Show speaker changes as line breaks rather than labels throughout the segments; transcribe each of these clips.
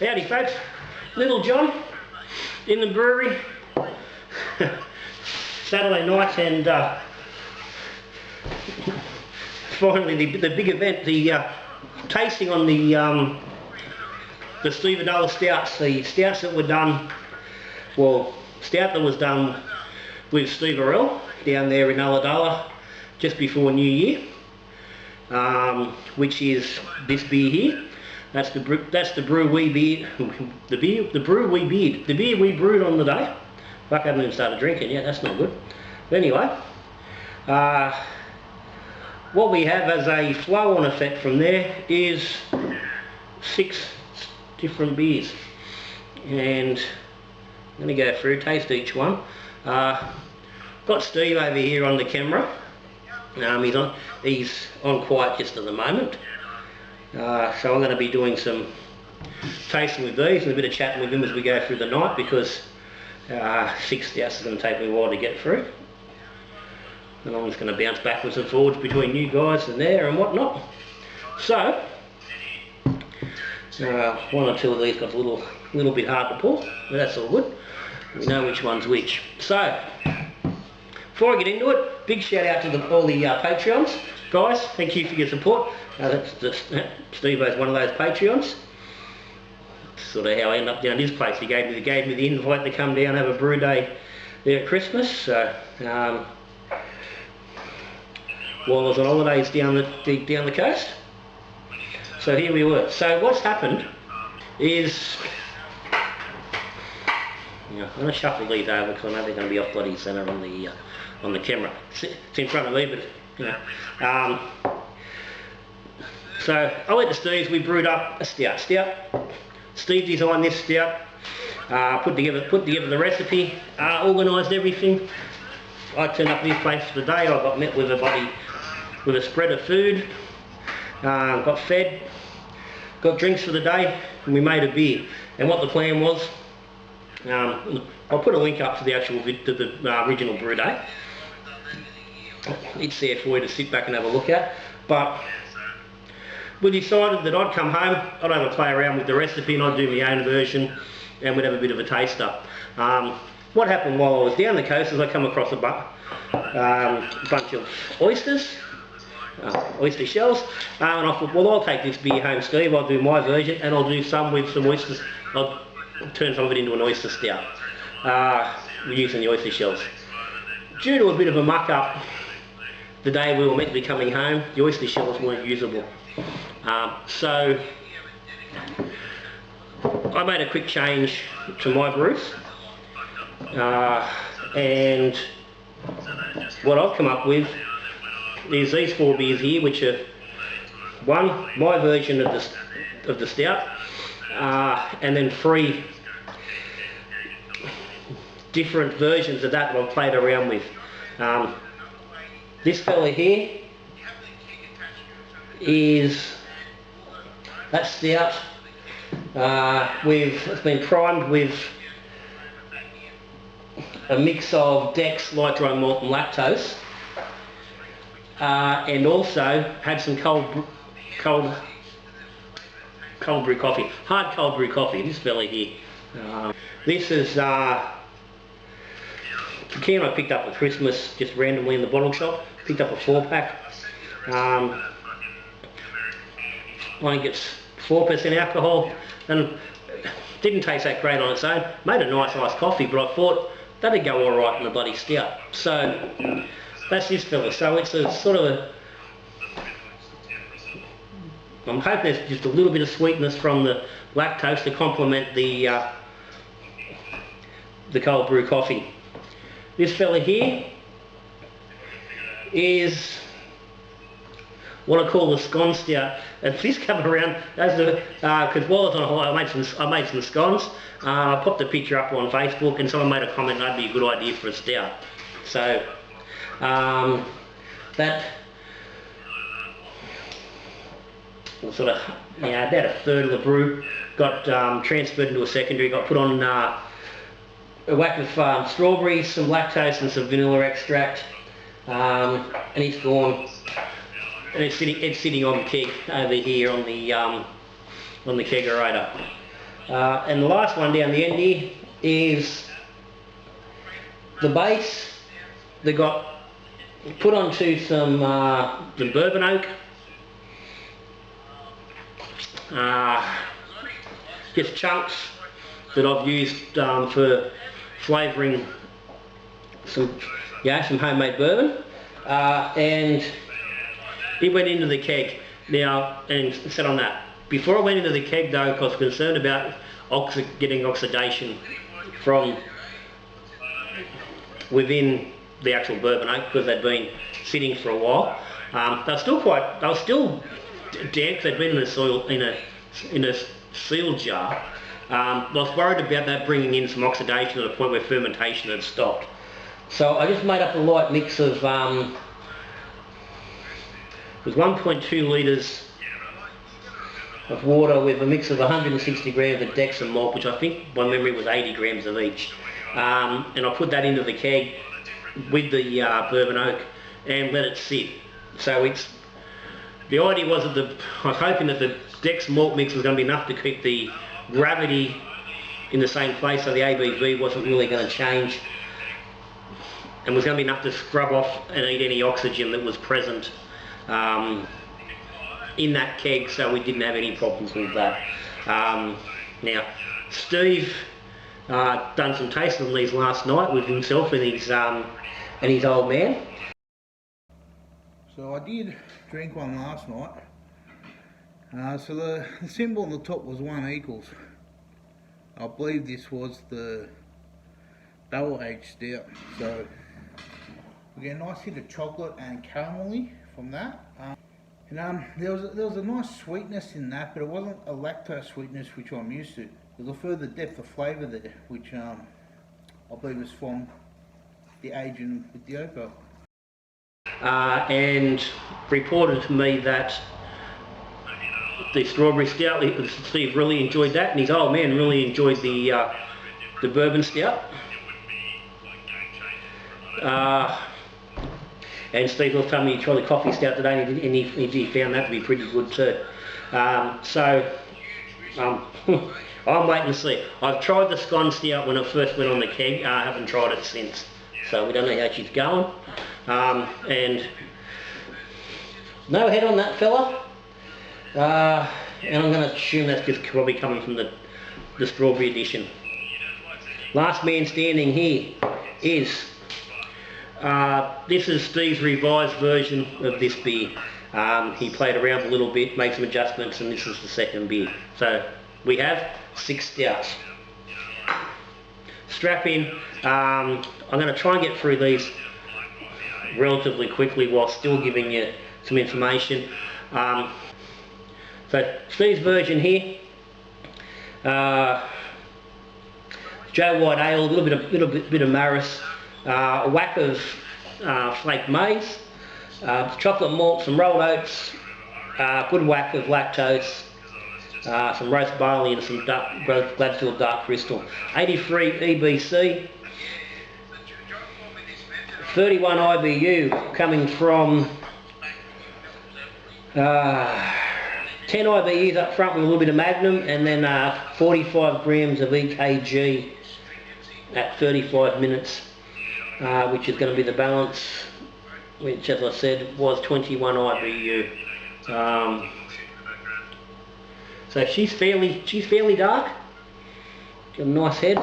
Howdy folks, Little John in the brewery. Saturday night, and finally the big event, the tasting on the Steveadulla stouts, the stouts that were done, well, stout that was done with Steveadulla down there in Ulladulla just before New Year, which is this beer here. That's the brew we beer, the brew we beered, the beer we brewed on the day. Fuck, I haven't even started drinking yet, that's not good. But anyway, what we have as a flow-on effect from there is 6 different beers. And I'm going to go through, taste each one. Got Steve over here on the camera. He's on quiet just at the moment. So I'm going to be doing some tasting with these and a bit of chatting with him as we go through the night, because 6 stouts is going to take me a while to get through. And I'm just going to bounce backwards and forwards between you guys and there and whatnot. So, one or two of these got a little bit hard to pour, but that's all good. We know which one's which. So, before I get into it, big shout out to all the Patreons. Guys, thank you for your support. Steve-O's one of those Patreons. Sort of how I ended up down his place. He gave me the invite to come down and have a brew day there at Christmas. So, while I was on holidays down the coast. So here we were. So what's happened is, I'm going to shuffle these over because I know they're going to be off bloody centre on the camera. It's in front of me, but so I went to Steve's. We brewed up a stout. Steve designed this stout. Put together the recipe. Organised everything. I turned up to this place for the day. I got met with a spread of food. Got fed. Got drinks for the day, and we made a beer. And what the plan was, I'll put a link up to the actual original brew day. It's there for you to sit back and have a look at. But we decided that I'd come home, I'd have a play around with the recipe, and I'd do my own version, and we'd have a bit of a taster. What happened while I was down the coast is I come across a bunch of oysters, oyster shells, and I thought, well, I'll take this beer home, Steve. I'll do my version, and I'll do some with some oysters. I'll turn some of it into an oyster stout. We're using the oyster shells. Due to a bit of a muck up the day we were meant to be coming home, the oyster shells weren't usable. So I made a quick change to my brews, and what I've come up with is these 4 beers here, which are my version of the stout, and then 3 different versions of that I've played around with. This fella here is that stout. It's been primed with a mix of Dex, light dry malt and lactose, and also had some cold brew coffee, hard cold brew coffee. This fella here. This is a can I picked up at Christmas just randomly in the bottle shop. Picked up a 4-pack. I think it's 4% alcohol, and didn't taste that great on its own. Made a nice iced coffee, but I thought that'd go all right in a bloody stout. So that's this fella. So it's a sort of I'm hoping there's just a little bit of sweetness from the lactose to complement the cold brew coffee. This fella here is what I call the scone stout, and this come around as the because while I was on holiday I made some scones. I popped a picture up on Facebook, and someone made a comment that'd be a good idea for a stout. So that sort of about a third of the brew got transferred into a secondary, got put on a whack of strawberries, some lactose and some vanilla extract, and it's gone, and it's sitting on the keg over here on the on the kegerator. And the last one down the end here is the base that got put onto some bourbon oak. Just chunks that I've used for flavouring some homemade bourbon, and it went into the keg now and sat on that. Before I went into the keg though, I was concerned about getting oxidation from within the actual bourbon oak because they'd been sitting for a while. They were still damp because they'd been in the soil in a sealed jar. I was worried about that bringing in some oxidation to the point where fermentation had stopped. So I just made up a light mix of, it was 1.2 litres of water with a mix of 160 grams of Dexter malt, which I think by memory was 80 grams of each. And I put that into the keg with the bourbon oak and let it sit. So the idea was that I was hoping that the Dexter malt mix was going to be enough to keep the gravity in the same place, so the ABV wasn't really going to change, and was going to be enough to scrub off and eat any oxygen that was present in that keg, so we didn't have any problems with that. Now, Steve done some tasting on these last night with himself and his old man.
So I did drink one last night. So the symbol on the top was 1 equals. I believe this was the barrel aged stout. So we get a nice hit of chocolate and caramelly from that. There was a nice sweetness in that, but it wasn't a lactose sweetness which I'm used to. There's a further depth of flavour there, which I believe is from the aging with the oak.
And reported to me that the strawberry stout, Steve really enjoyed that, and his old man really enjoyed the bourbon stout. And Steve was telling me he tried the coffee stout today, and he found that to be pretty good too. I'm waiting to see. I've tried the scone stout when it first went on the keg. I haven't tried it since, so we don't know how she's going. And no head on that fella. And I'm going to assume that's just probably coming from the strawberry edition. Last man standing here is, this is Steve's revised version of this beer. He played around a little bit, made some adjustments, and this is the second beer. So we have 6 stouts. Strap in. I'm going to try and get through these relatively quickly while still giving you some information. So Steve's version here, Joe White Ale, a little bit of Maris, a whack of flake maize, chocolate malt, some rolled oats, good whack of lactose, some roast barley and some Gladstone dark crystal. 83 EBC, 31 IBU coming from 10 IBUs up front with a little bit of Magnum, and then 45 grams of EKG at 35 minutes, which is going to be the balance, which, as I said, was 21 IBU. So she's fairly dark. Got a nice head.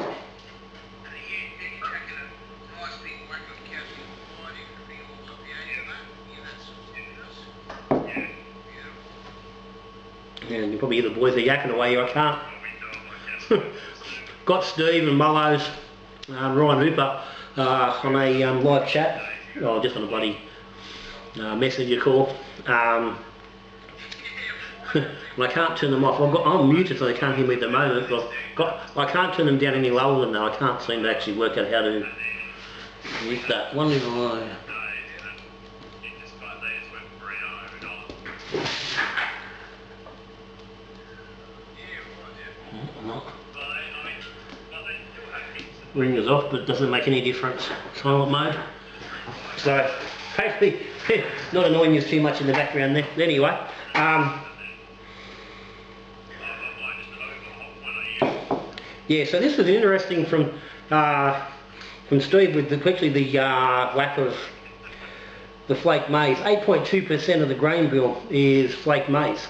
And you probably hear the boys are yakking away here, I can't. Got Steve and Mullows, Ryan Hooper on a live chat, just on a bloody messenger call. And I can't turn them off. I'm muted so they can't hear me at the moment, but I can't turn them down any lower than that. I can't seem to actually work out how to lift that. One in a line. Ring is off, but it doesn't make any difference. Silent mode. So hopefully not annoying you too much in the background there. Anyway, Yeah, so this was interesting from Steve with the lack of the flake maize. 8.2% of the grain bill is flake maize.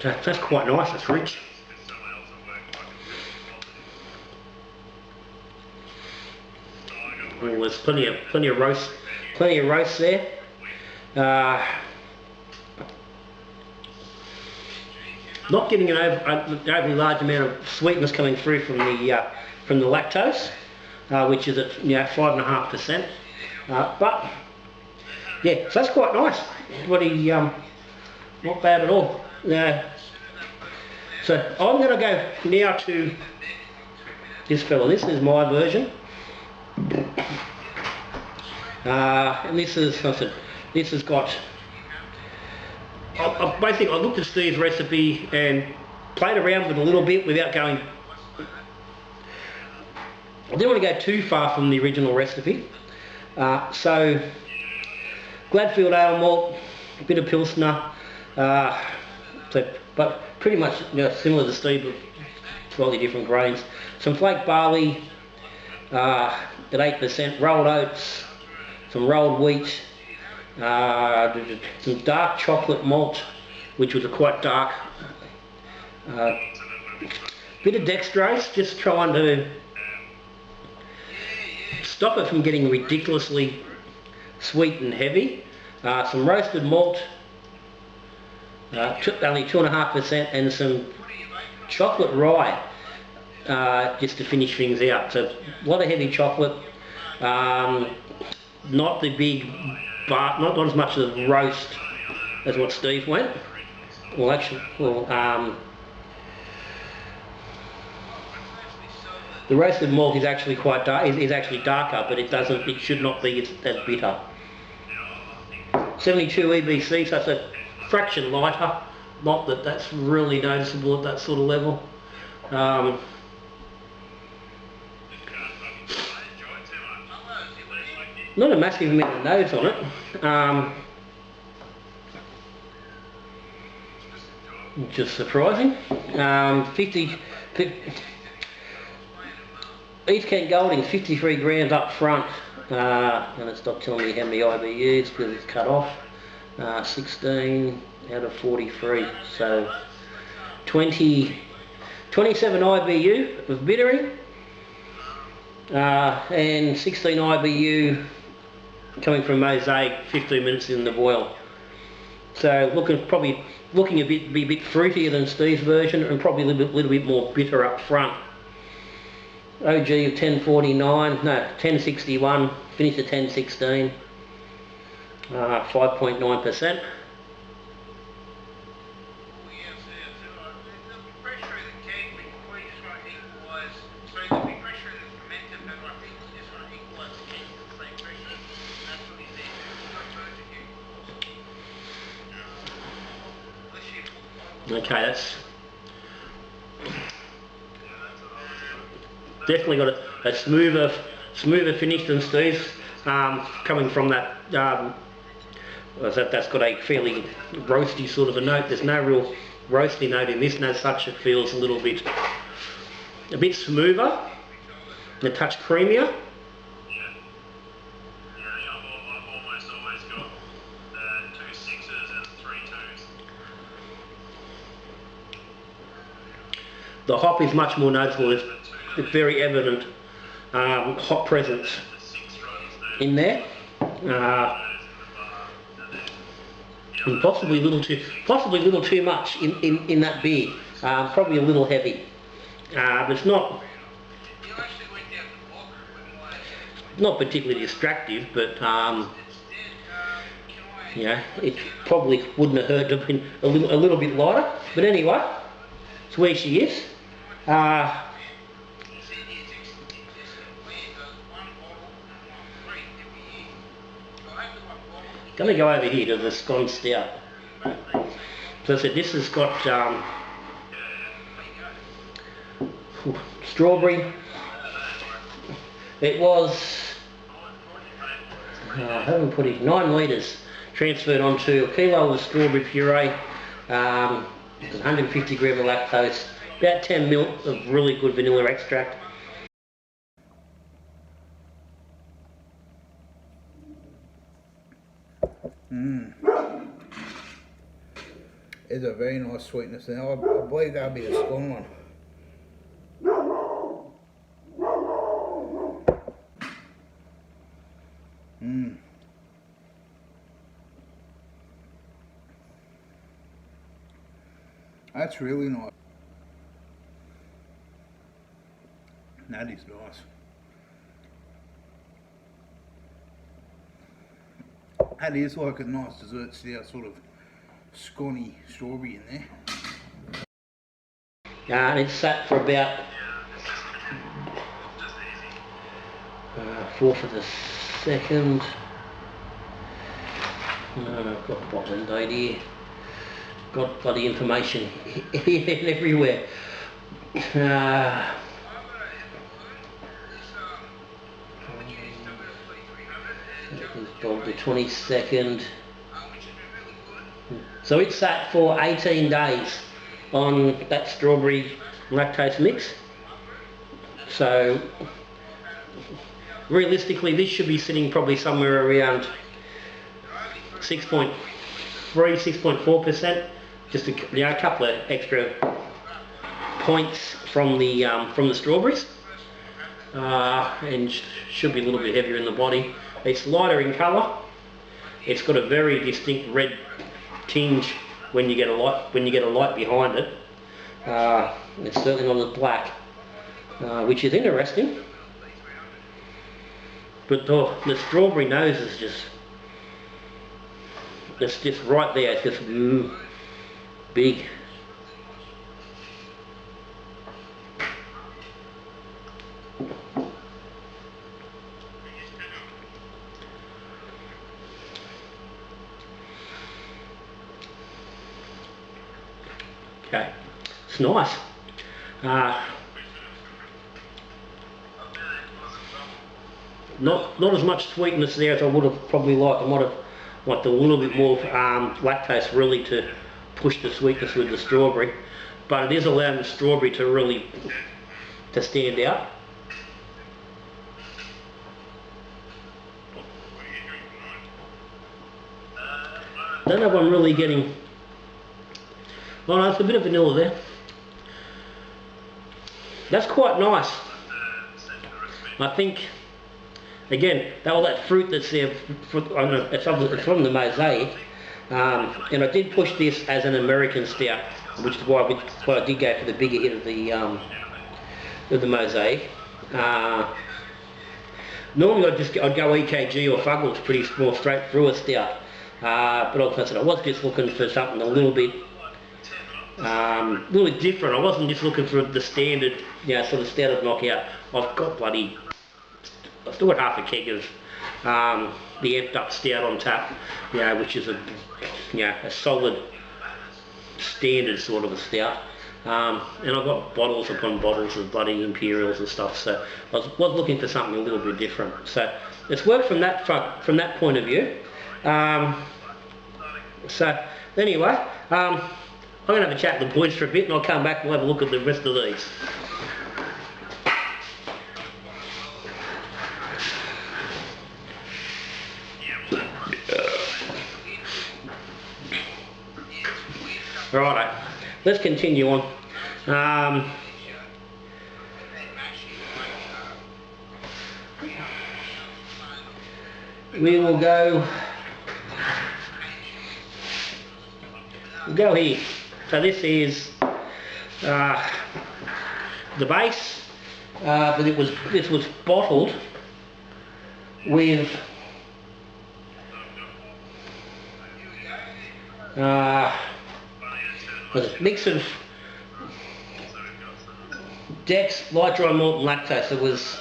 That's quite nice, it's rich. Well, there's plenty of roast there. Not getting an overly large amount of sweetness coming through from the lactose, which is at 5.5%. But yeah, so that's quite nice. Not bad at all. So I'm going to go now to this fella. This is my version. And this has got, basically I looked at Steve's recipe and played around with it a little bit without going, I didn't want to go too far from the original recipe. So Gladfield ale malt, a bit of Pilsner, but pretty much similar to Steve, but slightly different grains. Some flake barley at 8%, rolled oats, some rolled wheat, some dark chocolate malt, which was a quite dark, bit of dextrose, just trying to stop it from getting ridiculously sweet and heavy. Some roasted malt, only 2.5%, and some chocolate rye, just to finish things out. So a lot of heavy chocolate, not the big, not as much of the roast as what Steve went. Well, actually, the roasted malt is actually quite dark. Is actually darker, but it should not be as bitter. 72 EBC, so that's a fraction lighter. Not that that's really noticeable at that sort of level. Not a massive amount of notes on it, which is surprising. 50 East Kent Golding's 53 grams up front, and it's not telling me how many IBUs because it's cut off. 16 out of 43, so 27 IBU of bittering, and 16 IBU coming from Mosaic, 15 minutes in the boil. So probably looking be a bit fruitier than Steve's version, and probably a little bit more bitter up front. OG of 1061, finished at 1016, 5.9%. Okay, that's definitely got a smoother finish than Steve's, coming from that. That's got a fairly roasty sort of a note. There's no real roasty note in this, and as such it feels a bit smoother, a touch creamier. The hop is much more noticeable. It's very evident hop presence in there, and possibly a little too much in that beer. Probably a little heavy, but it's not particularly distractive. But it probably wouldn't have hurt to have been a little bit lighter. But anyway, it's where she is. Going to go over here to the Scone Stout. So I said this has got strawberry, It was, I haven't put it, 9 litres transferred onto a kilo of strawberry puree, 150 grams of lactose, about 10 ml of really good vanilla extract.
There's a very nice sweetness there. I believe that'll be a strong one. That's really nice. That is nice. That is like a nice dessert stout, sort of scrawny strawberry in there.
And it's sat for about 4th of a second. I've got the bottling date here. Got bloody information everywhere. The 22nd. So it sat for 18 days on that strawberry lactose mix. So realistically this should be sitting probably somewhere around 6.3, 6.4%. Just a couple of extra points from the strawberries, and should be a little bit heavier in the body. It's lighter in colour. It's got a very distinct red tinge when you get a light behind it. It's certainly not as black, which is interesting. But the strawberry nose is just right there. It's just big. Okay, it's nice. Not as much sweetness there as I would have probably liked. I might have liked a little bit more lactose really to push the sweetness with the strawberry, but it is allowing the strawberry to really stand out. I don't know if I'm really getting. Oh no, it's a bit of vanilla there. That's quite nice. I think, again, all that fruit that's there, it's from the mosaic, and I did push this as an American stout, which is why I did go for the bigger hit of the mosaic. Normally I'd go EKG or Fuggles, pretty more straight through a stout, but like I said, I was just looking for something a little bit different. I wasn't just looking for the standard, sort of stout of knockout. I've still got half a keg of the amped up stout on tap, which is a solid standard sort of a stout. And I've got bottles upon bottles of bloody Imperials and stuff, so I was looking for something a little bit different. So it's worked from that point of view. So anyway, I'm going to have a chat with the boys for a bit, and I'll come back and we'll have a look at the rest of these. Alright, let's continue on. We will go here. So this is the base, but this was bottled with a mix of Dex, light dry malt and lactose. It was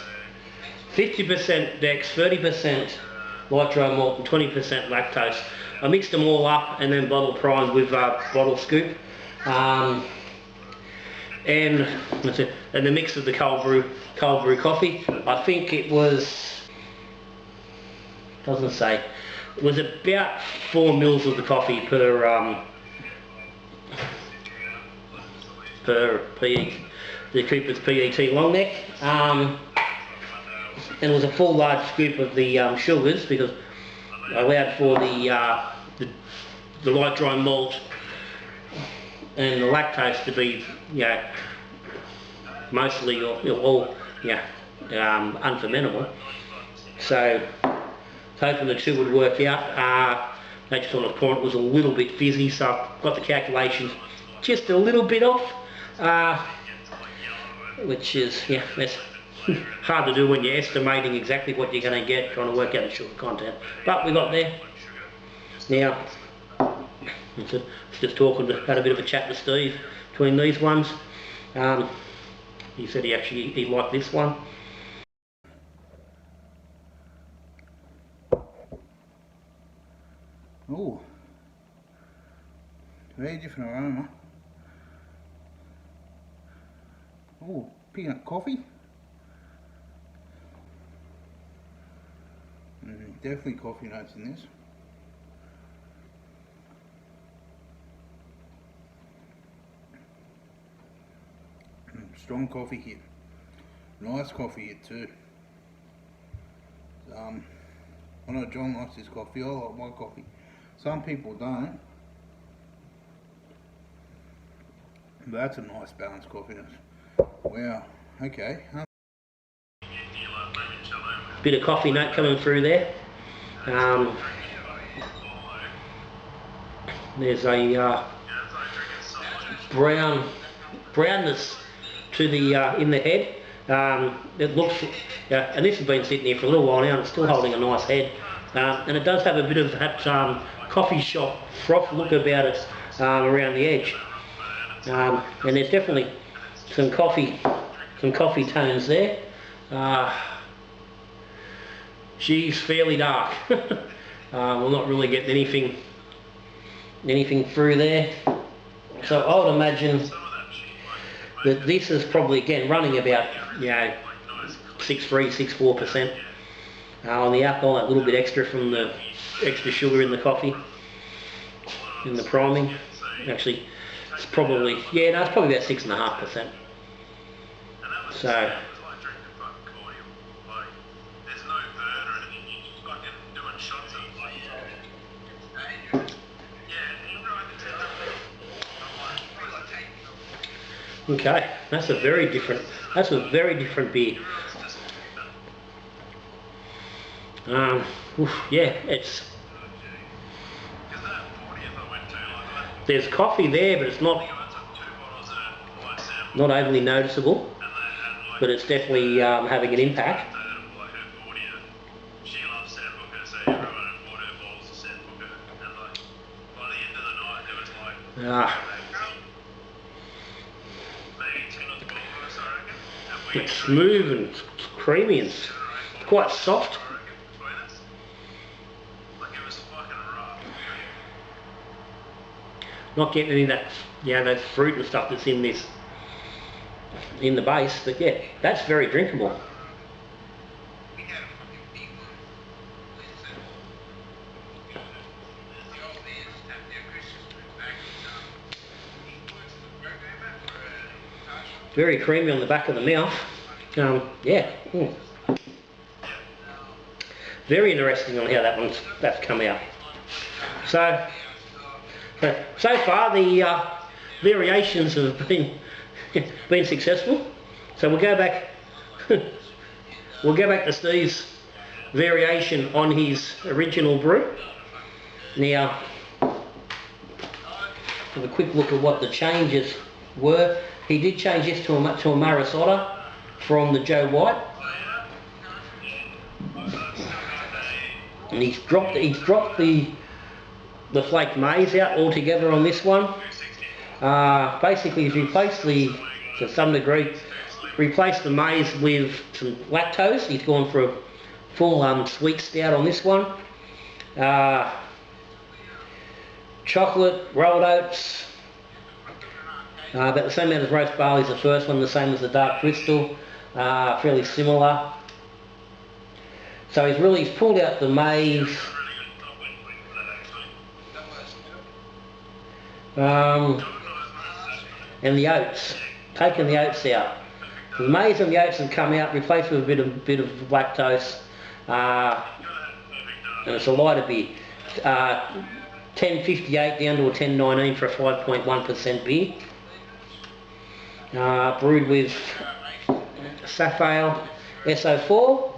50% Dex, 30% light dry malt and 20% lactose. I mixed them all up and then bottle primed with bottle scoop. And and the mix of the cold brew coffee. I think it was, doesn't say, it was about 4 mils of the coffee per PE, the Cooper's PET long neck, and it was a full large scoop of the sugars, because I allowed for the light dry malt and the lactose to be, you know, mostly all unfermentable. So hoping the two would work out. They just on the point was a little bit fizzy, so I've got the calculations just a little bit off, which is, yeah, that's hard to do when you're estimating exactly what you're going to get, trying to work out the sugar content. But we got there. Now, just talking, had a bit of a chat with Steve between these ones. He said he liked this one.
Oh, very different aroma. Oh, picking up coffee. Definitely coffee notes in this. Strong coffee here. Nice coffee here too. I know John likes his coffee. I like my coffee. Some people don't. But that's a nice balanced coffeeness. Wow. Okay.
Bit of coffee note coming through there. There's a brownness to the in the head. It looks, and this has been sitting here for a little while now, and it's still holding a nice head. And it does have a bit of that coffee shop froth look about it around the edge. And there's definitely some coffee tones there. She's fairly dark. We're not really getting anything through there. So I would imagine that this is probably, again, running about, you know, 6.3, 6.4% on the alcohol, that little bit extra from the extra sugar in the coffee, in the priming. Actually, it's probably, yeah, no, it's probably about 6.5%. So, okay, that's a very different beer. Yeah, there's coffee there, but it's not overly noticeable, but it's definitely having an impact. It's smooth and creamy and quite soft. Not getting any of that, that fruit and stuff that's in this, in the base, but yeah, that's very drinkable. Very creamy on the back of the mouth. Yeah. Very interesting on how that's come out. So far the variations have been successful. So we'll go back to Steve's variation on his original brew. Now, have a quick look at what the changes were. He did change this to a Marisota from the Joe White, and he's dropped the flaked maize out altogether on this one. Basically, he's replaced to some degree, replaced the maize with some lactose. He's gone for a full sweet stout on this one. Chocolate, rolled oats, About the same amount as roast barley as the first one, the same as the dark crystal, fairly similar. So he's pulled out the maize, and the oats, taken the oats out. The maize and the oats have come out, replaced with a bit of lactose, and it's a lighter beer. 10.58 down to a 10.19 for a 5.1% beer. Brewed with Sapphire SO4,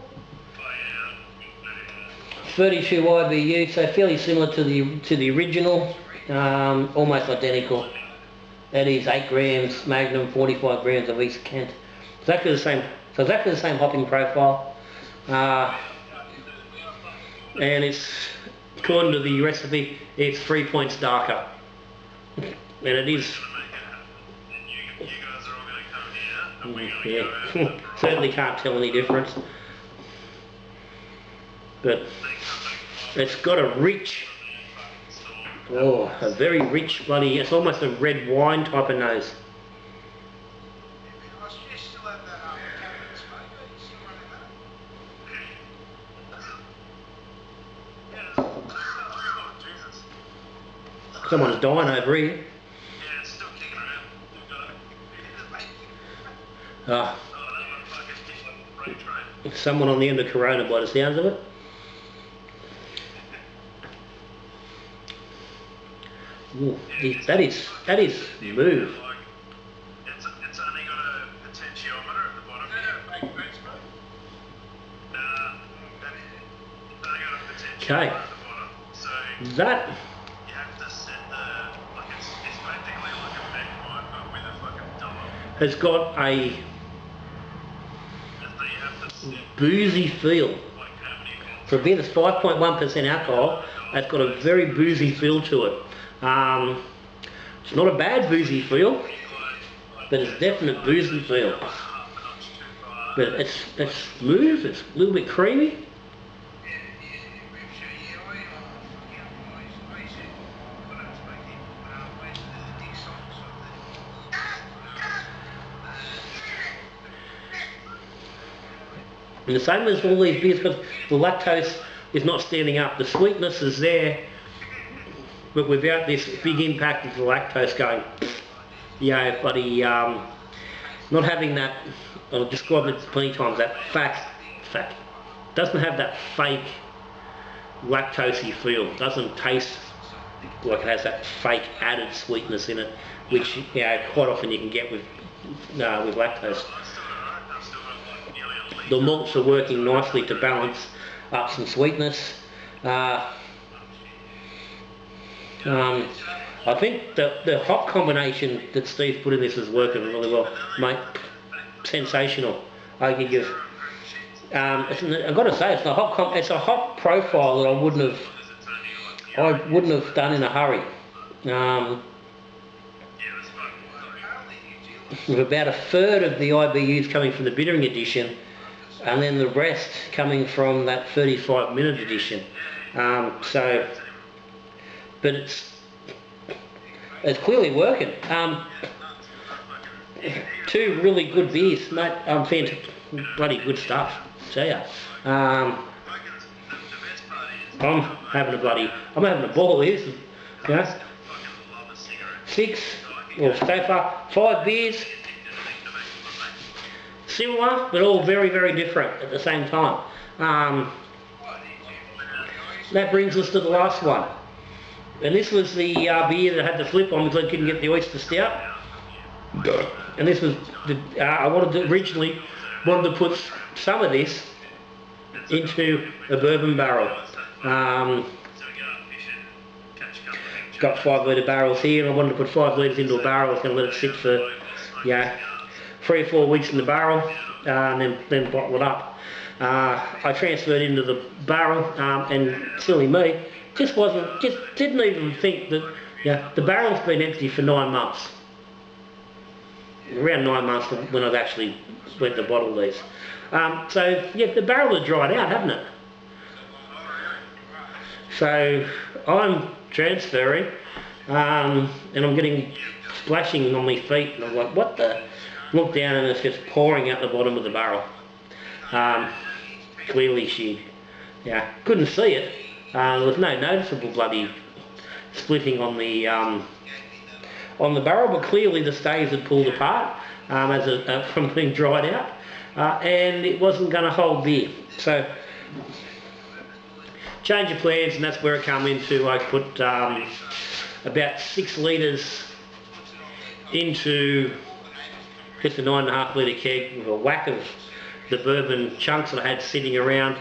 32 IBU, so fairly similar to the original, almost identical. That is 8 grams Magnum, 45 grams of East Kent. Exactly the same. So exactly the same hopping profile, and it's, according to the recipe, it's 3 points darker, and it is. Yeah. Certainly can't tell any difference, but it's got a rich, a very rich bloody, it's almost a red wine type of nose. Someone's dying over here.
Yeah, it's still kicking around.
Someone on the end of Corona by the sounds of it. Ooh, that is smooth.
It's only got a potentiometer at the bottom here.
Okay.
At the bottom. So
That
you have to set the, like it's basically like a magpie but with a fucking double.
has got a
So you have to set
boozy feel.
like how many volts.
For a beer that's 5.1% alcohol, it's got a very boozy feel to it. It's not a bad boozy feel, but it's definite boozy feel. But it's smooth, it's a little bit creamy. And the same as all these beers, because the lactose is not standing up. The sweetness is there, but without this big impact of the lactose going, buddy, not having that, I've described it plenty of times, that fat, doesn't have that fake lactosey feel, doesn't taste like it has that fake added sweetness in it, which quite often you can get with lactose. The malts are working nicely to balance up some sweetness. I think the hop combination that Steve put in this is working really well, mate. Sensational. I can give. I've got to say, it's a hop profile that I wouldn't have done in a hurry. With about a third of the IBUs coming from the bittering edition, and then the rest coming from that 35-minute edition. But it's clearly working. Two really good beers, mate. Bloody good stuff. See ya. I'm having a ball of this. You know, 6 or so far 5 beers. Similar, but all very, very different at the same time. That brings us to the last one. And this was the beer that had the flip on because I couldn't get the oyster stout. And this was, I originally wanted to put some of this into a bourbon barrel. Got 5 litre barrels here, and I wanted to put 5 litres into a barrel. I was going to let it sit for 3 or 4 weeks in the barrel, and then bottle it up. I transferred into the barrel, and silly me, just didn't even think that the barrel's been empty for 9 months. Around 9 months when I've actually went to bottle these. The barrel had dried out, hadn't it? So I'm transferring, and I'm getting splashing on my feet, and I was like, what the? Looked down and it's just pouring out the bottom of the barrel. Clearly couldn't see it. There was no noticeable bloody splitting on the barrel, but clearly the staves had pulled apart from being dried out, and it wasn't going to hold beer. So change of plans, and that's where it come into. I put about 6 litres into just a 9.5 litre keg with a whack of the bourbon chunks that I had sitting around.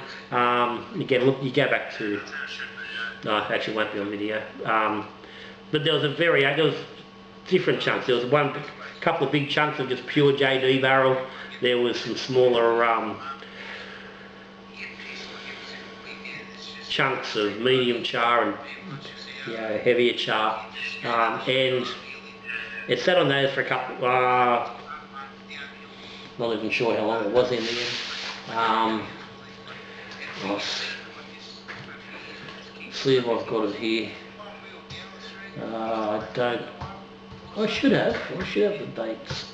Again, look, you go back to, no, it actually won't be on video. But there was different chunks. There was a couple of big chunks of just pure JD barrel. There was some smaller chunks of medium char and heavier char, and it sat on those for a couple. Not even sure how long it was in the end. Let's see if I've got it here. I should have the dates.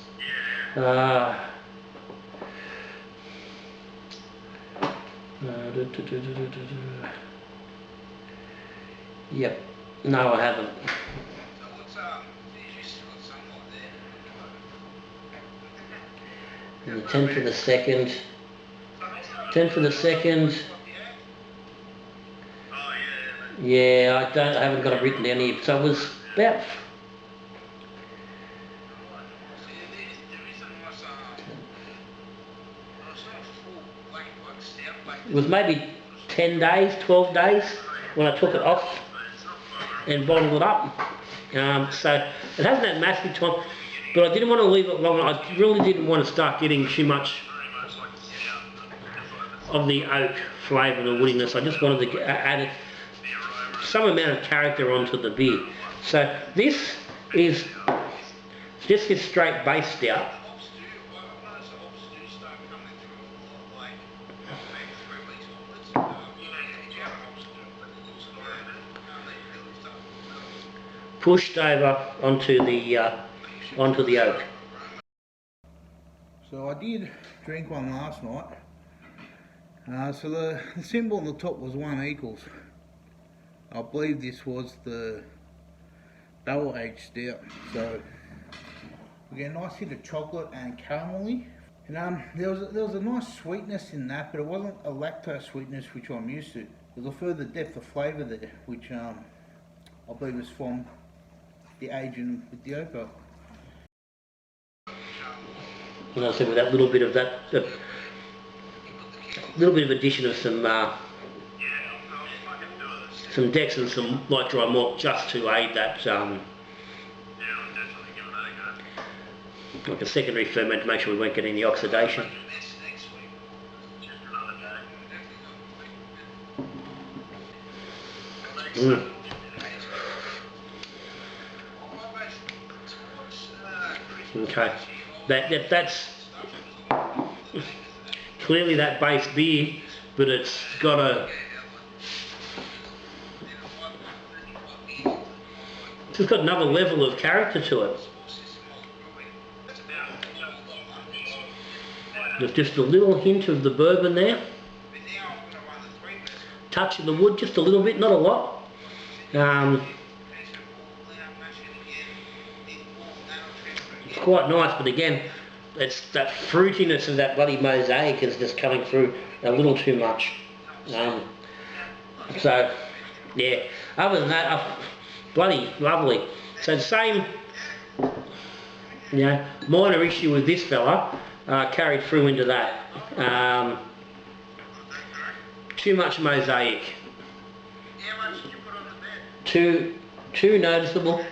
Yep. No, I haven't. And the 10th for the 2nd. 10th for the 2nd. Yeah, I haven't got it written down here. So it was about. It was maybe 10 days, 12 days when I took it off and bottled it up. So it hasn't had massive time, but I didn't want to leave it long. I really didn't want to start getting too much of the oak flavour and the woodiness. I just wanted to add some amount of character onto the beer. So this is just a straight base stout. Pushed over onto the oak.
So I did drink one last night. So the symbol on the top was 1 equals. I believe this was the barrel aged stout. So we get a nice hit of chocolate and caramelly. And there was a nice sweetness in that, but it wasn't a lactose sweetness which I'm used to. There's a further depth of flavour there, which I believe is from the aging with the oak.
And I said with that little bit of little bit of addition of some decks and some light dry malt just to aid that like a secondary ferment to make sure we weren't getting the oxidation. Okay, that's clearly that base beer, but it's got another level of character to it. There's just a little hint of the bourbon there. Touch of the wood, just a little bit, not a lot. It's quite nice, but again, it's that fruitiness of that bloody mosaic is just coming through a little too much. So, yeah, other than that, bloody lovely. So the same, minor issue with this fella carried through into that. Too much mosaic. Too noticeable.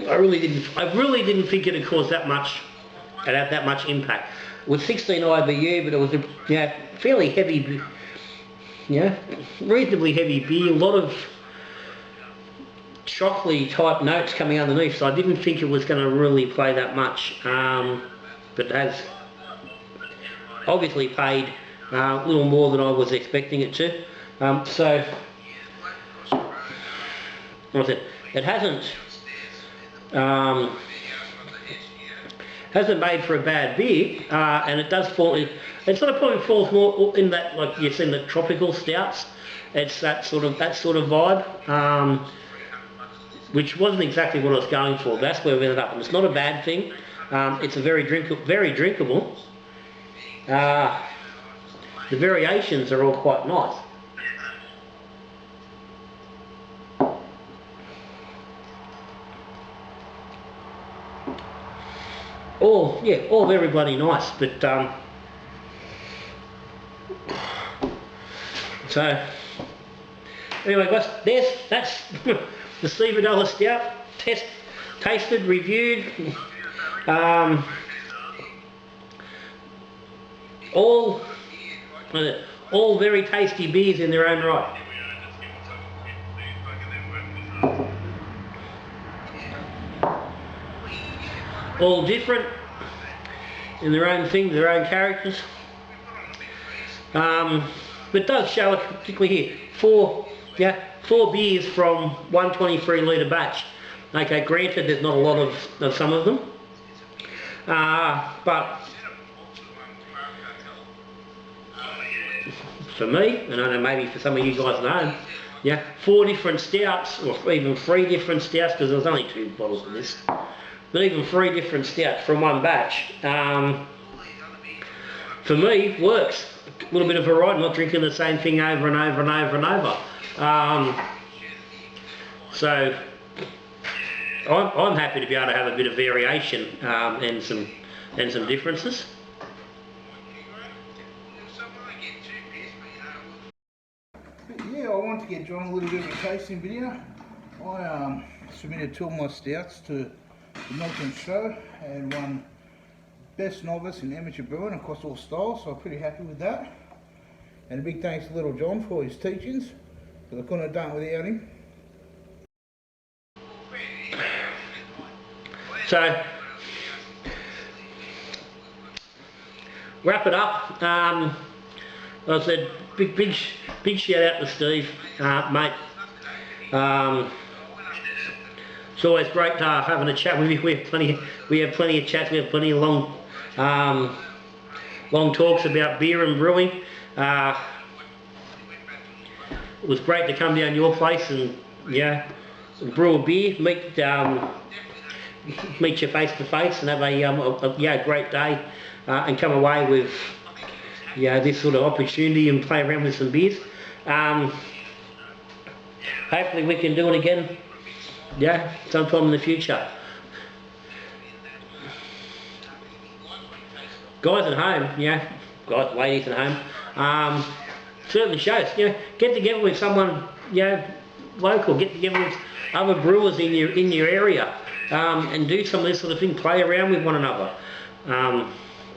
I really didn't think it'd cause that much, and have that much impact. It was 16 IBU, but it was a fairly heavy, reasonably heavy beer. A lot of chocolatey type notes coming underneath, so I didn't think it was going to really play that much. But it has obviously paid a little more than I was expecting it to. So, what's it? It hasn't made for a bad beer, and it does fall. It sort of probably falls more in that, like you've seen the tropical stouts. It's that sort of vibe, which wasn't exactly what I was going for. But that's where we ended up, and it's not a bad thing. It's a very drinkable. The variations are all quite nice. All very bloody nice, but so anyway guys, that's the Steveadulla Stout, tasted, reviewed, all very tasty beers in their own right. All different in their own things, their own characters. But it does show it, particularly here, four beers from 123 litre batch. Okay, granted there's not a lot of some of them, but for me, and I know maybe for some of you guys at home, 4 different stouts, or even 3 different stouts, because there was only 2 bottles of this. But even 3 different stouts from one batch, for me, works. A little bit of variety, not drinking the same thing over and over and over and over. So, I'm happy to be able to have a bit of variation and some differences.
Yeah, I want to get John a little bit of a tasting video. I submitted 2 of my stouts to the Melton Show and won Best Novice in Amateur Brewing across all styles, so I'm pretty happy with that. And a big thanks to Little John for his teachings, because I couldn't have done it without him.
So, wrap it up. I said big shout out to Steve, mate. It's always great having a chat with you. We have plenty of chats. We have plenty of long talks about beer and brewing. It was great to come down your place and brew a beer, meet you face to face, and have a great day, and come away with this sort of opportunity and play around with some beers. Hopefully we can do it again. Sometime in the future. Guys at home, guys, ladies at home, certainly shows. Get together with someone, local. Get together with other brewers in your area, and do some of this sort of thing. Play around with one another.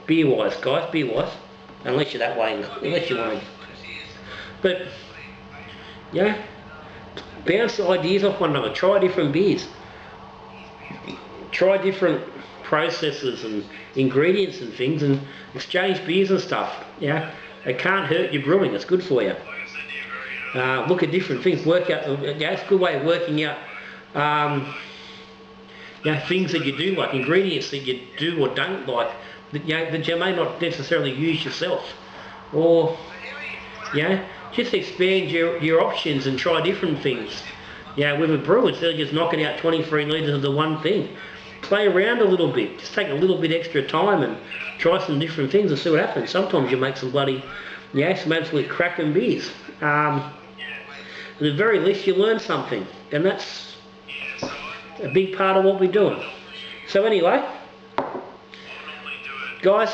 Beer wise, guys, beer wise. Unless you're that way, unless you want to. But bounce ideas off one another, try different beers, try different processes and ingredients and things, and exchange beers and stuff. It can't hurt your brewing, it's good for you. Look at different things, work out, it's a good way of working out things that you do like, ingredients that you do or don't like, that you may not necessarily use yourself, or just expand your options and try different things. With a brewer, instead of just knocking out 23 litres of the one thing, play around a little bit, just take a little bit extra time and try some different things and see what happens. Sometimes you make some bloody, some absolute cracking beers. At the very least you learn something, and that's a big part of what we're doing. So anyway, guys,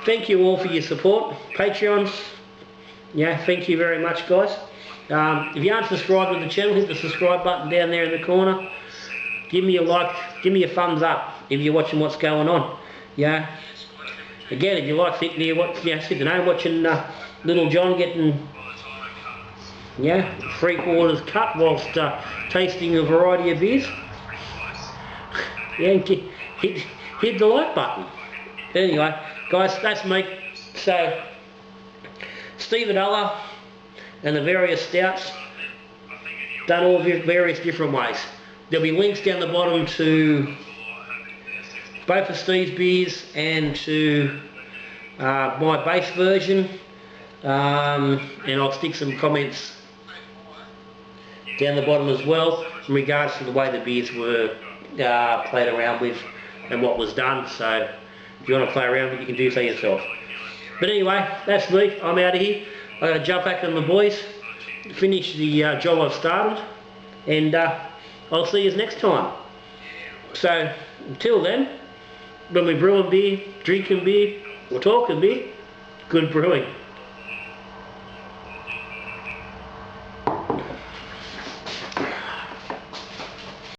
thank you all for your support. Patreons, thank you very much, guys. If you aren't subscribed to the channel, hit the subscribe button down there in the corner. Give me a like, give me a thumbs up if you're watching what's going on. Again, if you like sitting here, watching Little John getting 3/4 cut whilst tasting a variety of beers, hit the like button. Anyway, guys, that's me. So Steveadulla and the various stouts, done all various different ways. There'll be links down the bottom to both of Steve's beers and to my base version, and I'll stick some comments down the bottom as well in regards to the way the beers were played around with and what was done. So if you want to play around with it, you can do so yourself. But anyway, that's me. I'm out of here. I'm going to jump back on the boys, finish the job I've started, and I'll see you next time. So until then, when we're brewing beer, drinking beer, or talking beer, good brewing.